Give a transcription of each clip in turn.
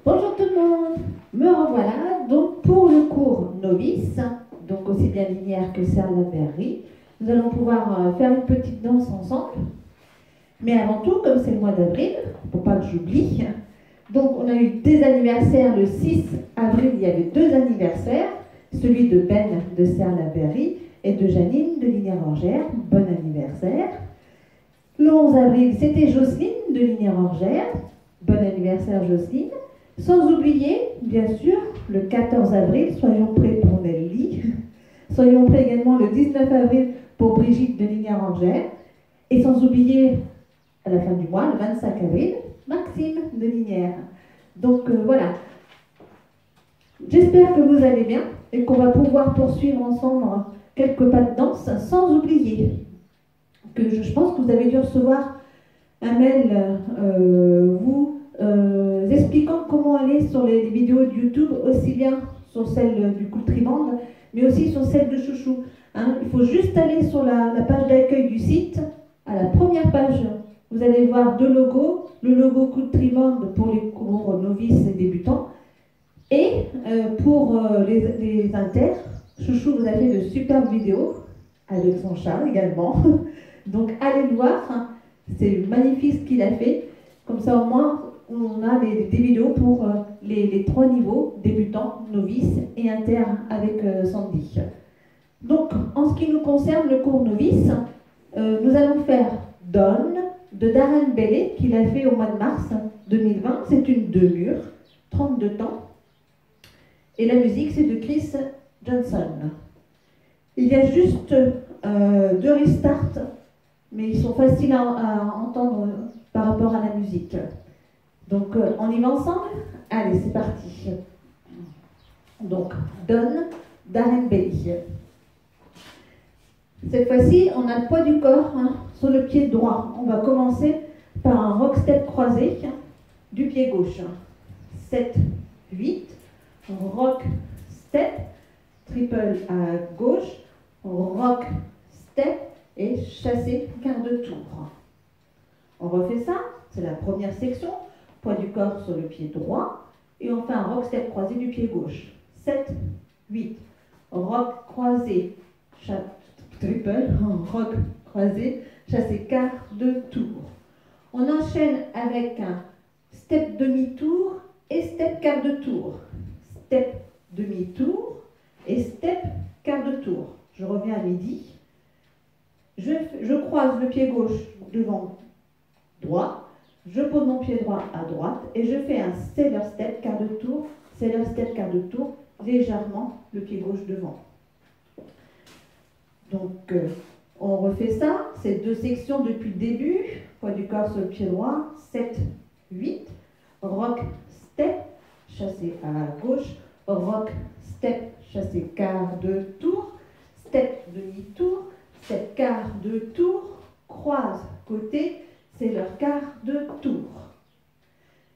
Bonjour tout le monde, me revoilà donc pour le cours novice, donc aussi bien linéaire que Serre la Verrerie. Nous allons pouvoir faire une petite danse ensemble. Mais avant tout, comme c'est le mois d'avril, pour pas que j'oublie, donc on a eu des anniversaires. Le 6 avril, il y avait 2 anniversaires, celui de Ben de Serre la Verrerie et de Janine de Lignières-Orgères. Bon anniversaire. Le 11 avril, c'était Jocelyne de Lignières-Orgères. Bon anniversaire Jocelyne. Sans oublier, bien sûr, le 14 avril, soyons prêts pour Nelly. Soyons prêts également le 19 avril pour Brigitte de Lignières-Orgères. Et sans oublier, à la fin du mois, le 25 avril, Maxime de Lignières. Donc voilà. J'espère que vous allez bien et qu'on va pouvoir poursuivre ensemble quelques pas de danse, sans oublier que je pense que vous avez dû recevoir un mail vous expliquant comment aller sur les vidéos de YouTube, aussi bien sur celle du Coutriband, mais aussi sur celle de Chouchou. Hein, il faut juste aller sur la page d'accueil du site. À la première page, vous allez voir 2 logos. Le logo Coutriband pour les cours novices et débutants. Et pour les inters, Chouchou vous a fait de superbes vidéos, avec son chat également. Donc allez le voir, hein. C'est magnifique ce qu'il a fait. Comme ça au moins, on a des vidéos pour les 3 niveaux, débutants, novices et inter avec Sandy. Donc en ce qui nous concerne, le cours novice, nous allons faire Donne de Darren Bailey, qu'il a fait au mois de mars 2020. C'est une demi-heure, 32 temps. Et la musique, c'est de Chris Johnson. Il y a juste 2 restarts, mais ils sont faciles à entendre par rapport à la musique. Donc, on y va ensemble? Allez, c'est parti. Donc, Donne, Darren Bailey. Cette fois-ci, on a le poids du corps sur le pied droit. On va commencer par un rock step croisé du pied gauche. 7, 8, rock step, triple à gauche, rock step et chassé quart de tour. On refait ça, c'est la première section, poids du corps sur le pied droit, et on fait un rock step croisé du pied gauche. 7, 8, rock croisé, triple, rock croisé, chassé quart de tour. On enchaîne avec un step demi-tour et step quart de tour. Step demi-tour et step quart de tour. Je reviens à midi. Je croise le pied gauche devant droit. Je pose mon pied droit à droite et je fais un sailor step quart de tour, sailor step quart de tour, légèrement le pied gauche devant. Donc, on refait ça, ces 2 sections depuis le début. Poids du corps sur le pied droit, 7, 8, rock step, chassé à gauche, rock step, chassé quart de tour, step demi-tour, step quart de tour, croise côté, c'est leur quart de tour.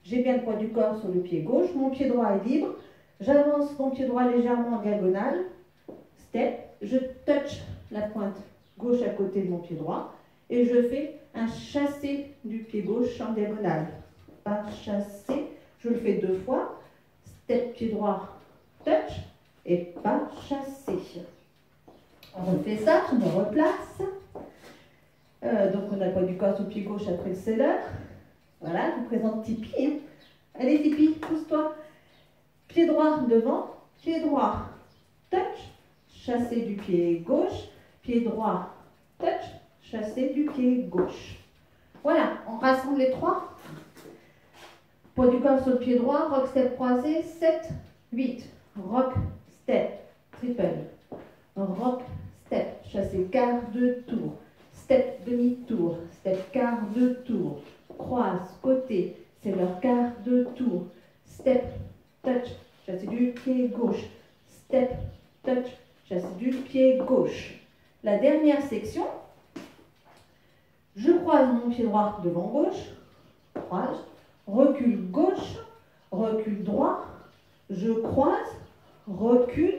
J'ai bien le poids du corps sur le pied gauche, mon pied droit est libre, j'avance mon pied droit légèrement en diagonale, step, je touch la pointe gauche à côté de mon pied droit et je fais un chassé du pied gauche en diagonale. Pas chassé, je le fais 2 fois, step pied droit, touch et pas chassé. On refait ça, je me replace. Donc on a le poids du corps sur le pied gauche après le sailor. Voilà, je vous présente Tipeee. Hein. Allez Tipeee, pousse-toi. Pied droit devant, pied droit, touch, chassé du pied gauche, pied droit, touch, chassé du pied gauche. Voilà, on rassemble les 3. Poids du corps sur le pied droit, rock step croisé, 7, 8, rock step, triple, rock step, chassé quart de tour, step demi-tour, step quart de tour, croise, côté, c'est leur quart de tour, step, touch, chassé du pied gauche, step, touch, chassé du pied gauche. La dernière section, je croise mon pied droit devant gauche, croise, recule gauche, recule droit, je croise, recule,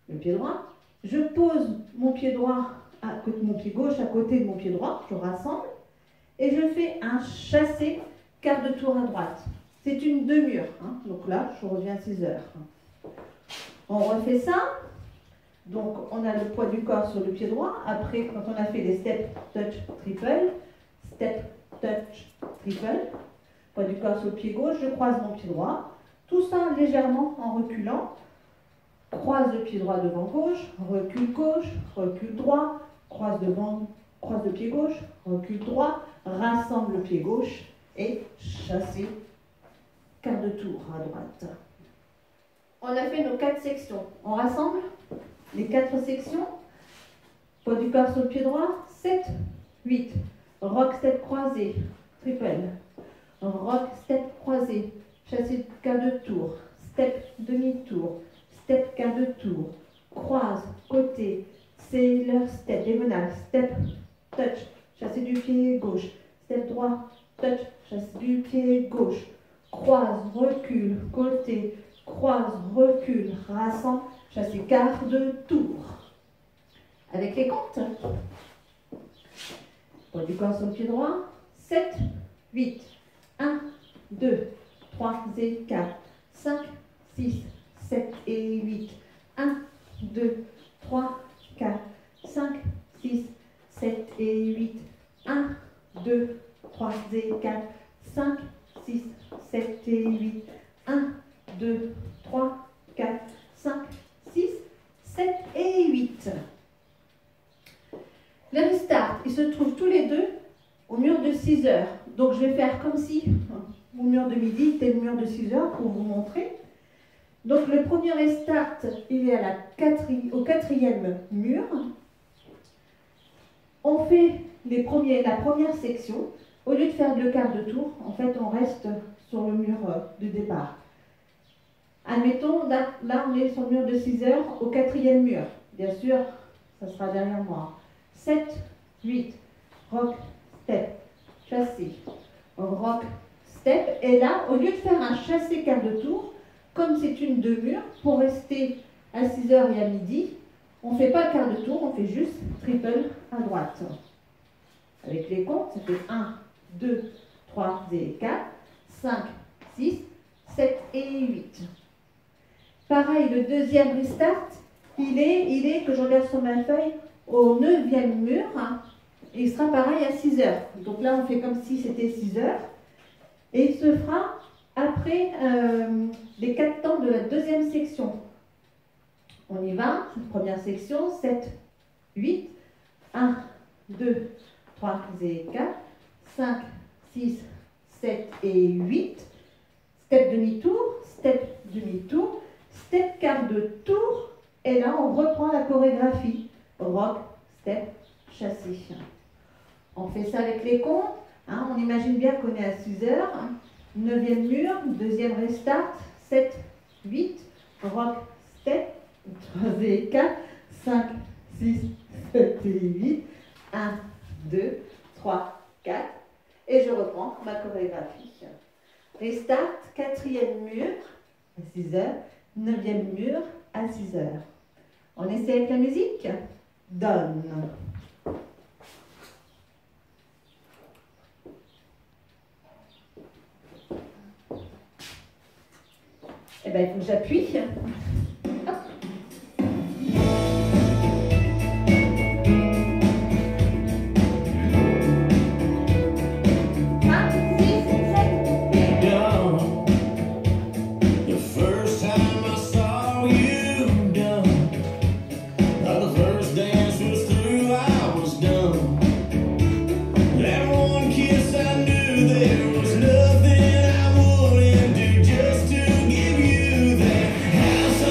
le pied droit, je pose mon pied droit à côté de mon pied gauche à côté de mon pied droit, je rassemble, et je fais un chassé quart de tour à droite. C'est une demi-heure. Hein. Donc là, je reviens à 6 heures. On refait ça. Donc, on a le poids du corps sur le pied droit. Après, quand on a fait les step, touch, triple, step, touch, triple, poids du corps sur le pied gauche, je croise mon pied droit. Tout ça légèrement en reculant. Croise le pied droit devant gauche, recule droit, croise le pied gauche, recule droit, rassemble le pied gauche et chassez quart de tour à droite. On a fait nos 4 sections. On rassemble les 4 sections. Poids du corps sur le pied droit, 7, 8. Rock, step croisé, triple. Rock, step croisé, chassé quart de tour, step demi-tour, step quart de tour, croise, côté, sailor step, diagonale, step, touch, chassé du pied gauche, step droit, touch, chassé du pied gauche, croise, recule, côté, croise, recule, rassemble, chassé quart de tour. Avec les comptes. Poids du corps sur le pied droit, 7, 8, 1, 2, 3 et 4, 5, 6, 7 et 8, 1, 2, 3, 4, 5, 6, 7 et 8, 1, 2, 3 et 4, 5, 6, 7 et 8, 1, 2, 3, 4, 5, 6, 7 et 8. Les restart, ils se trouvent tous les deux au mur de 6 heures. Donc je vais faire comme si au mur de midi, c'était le mur de 6 heures pour vous montrer. Donc le premier restart, il est à au 4e mur. On fait la première section. Au lieu de faire le quart de tour, en fait, on reste sur le mur de départ. Admettons, là, on est sur le mur de 6 heures au 4e mur. Bien sûr, ça sera derrière moi. 7, 8, rock, step, chassé, rock, step. Et là, au lieu de faire un chassé quart de tour, comme c'est une demi-heure, pour rester à 6 heures et à midi, on ne fait pas quart de tour, on fait juste triple à droite. Avec les comptes, ça fait 1, 2, 3 et 4, 5, 6, 7 et 8. Pareil, le deuxième restart, il est, que je regarde sur ma feuille, au 9e mur, hein, et il sera pareil à 6 heures. Donc là, on fait comme si c'était 6 heures. Et il se fera après les 4 temps de la deuxième section. On y va, première section, 7, 8, 1, 2, 3 et 4, 5, 6, 7 et 8. Step demi-tour, step quart de tour, et là on reprend la chorégraphie. Rock, step, chassé. On fait ça avec les comptes. Hein, on imagine bien qu'on est à 6 heures. 9e mur, deuxième restart, 7, 8, rock, step, 3 et 4, 5, 6, 7 et 8, 1, 2, 3, 4, et je reprends ma chorégraphie. Restart, 4e mur, à 6 heures, 9e mur, à 6 heures. On essaie avec la musique? Donne. Eh bien, il faut que j'appuie. There was nothing I wouldn't do just to give you that house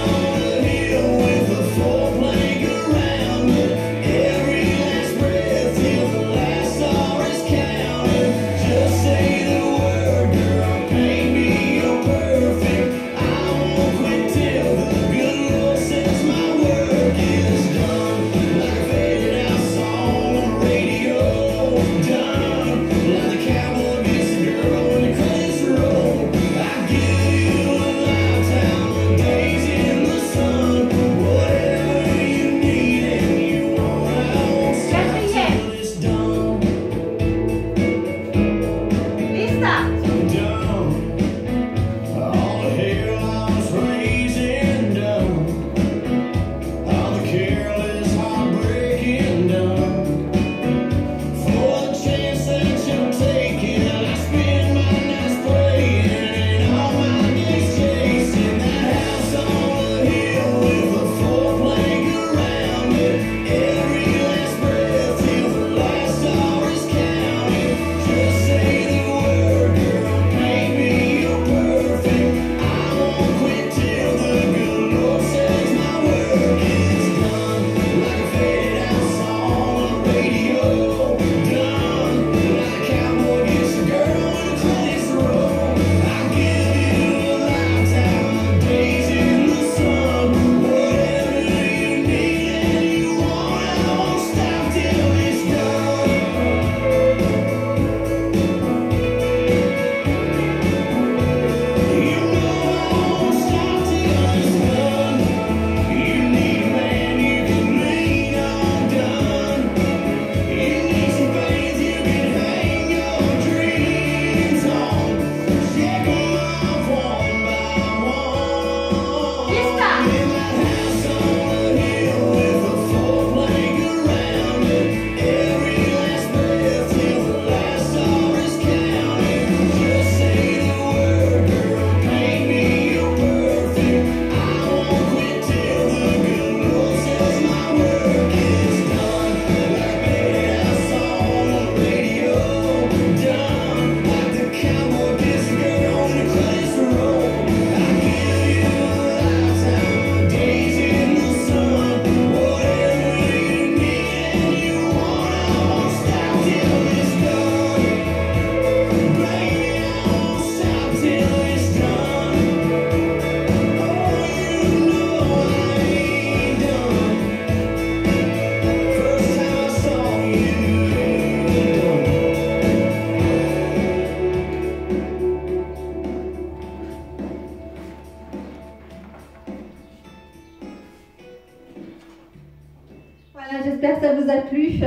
plu.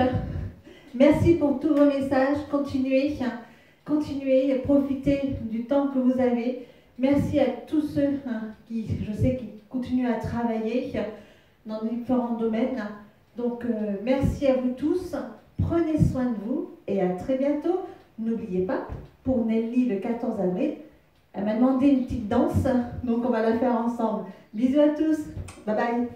Merci pour tous vos messages. Continuez, continuez, profitez du temps que vous avez. Merci à tous ceux qui, je sais, qui continuent à travailler dans différents domaines. Donc, merci à vous tous. Prenez soin de vous et à très bientôt. N'oubliez pas, pour Nelly le 14 avril, elle m'a demandé une petite danse, donc on va la faire ensemble. Bisous à tous. Bye bye.